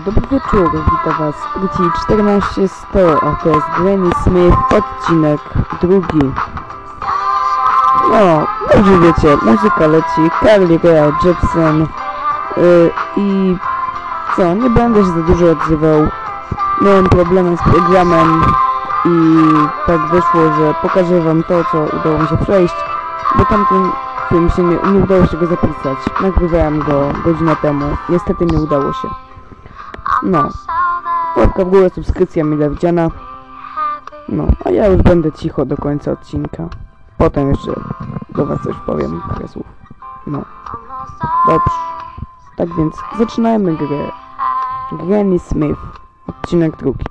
Dobry wieczór, witam was w Gryci 14:100, a to jest Granny Smith, odcinek drugi. No, dobrze wiecie, muzyka leci, Carly Rae Jepsen i co, nie będę się za dużo odzywał. Miałem problemy z programem i tak wyszło, że pokażę wam to, co udało mi się przejść, bo tamten film się nie udało się go zapisać. Nagrywałem go godzinę temu, niestety nie udało się. No, łapka w górę, subskrypcja mile widziana. No, a ja już będę cicho do końca odcinka. Potem jeszcze do was coś powiem, parę słów. No, dobrze. Tak więc zaczynajmy grę. Granny Smith, odcinek drugi.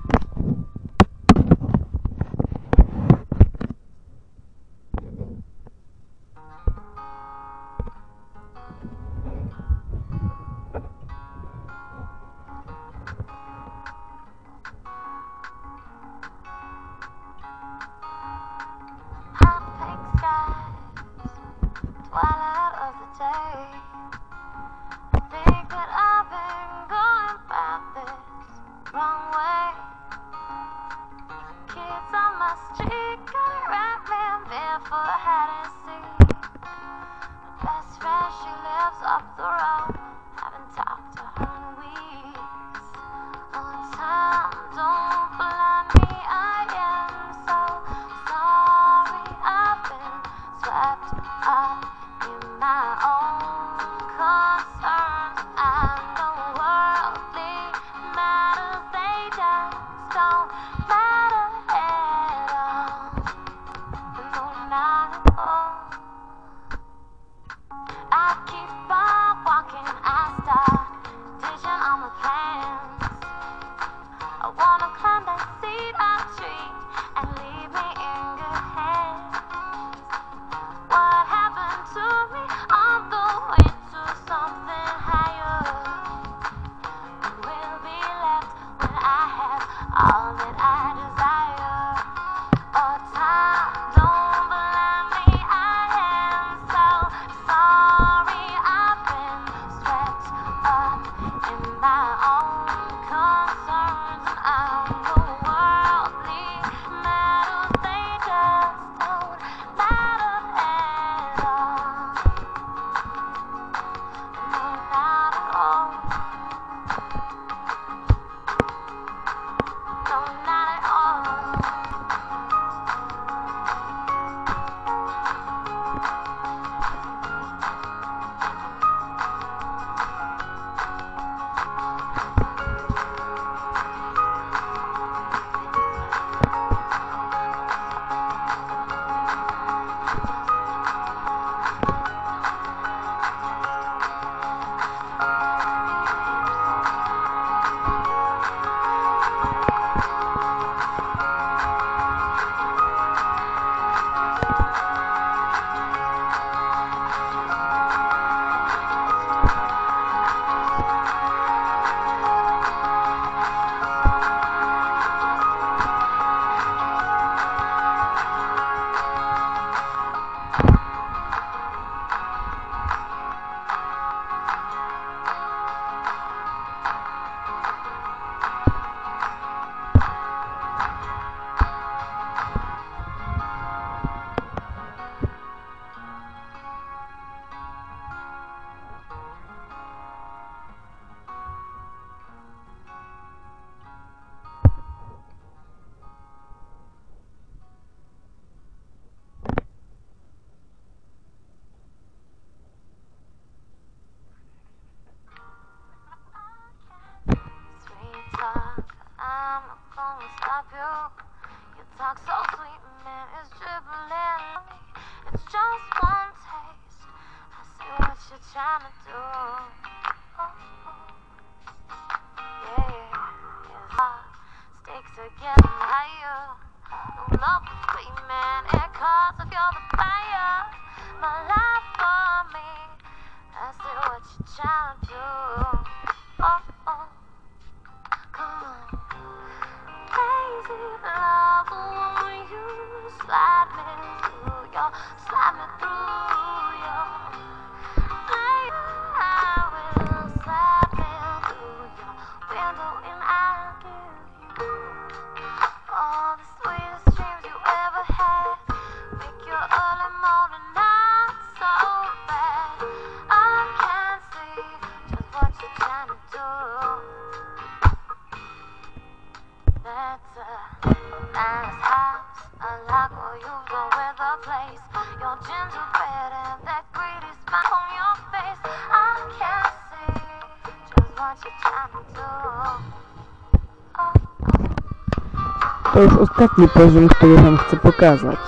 To już ostatni poziom, który wam chcę pokazać.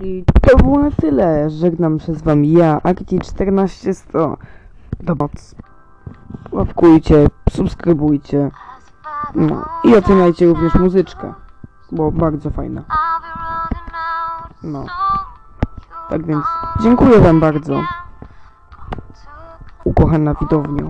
I to było na tyle. Żegnam się z wami ja, Akti 14100. Domoc. Łapkujcie, subskrybujcie. No i oceniajcie również muzyczkę, bo bardzo fajna. No. Tak więc dziękuję wam bardzo. Ukochana widowniu.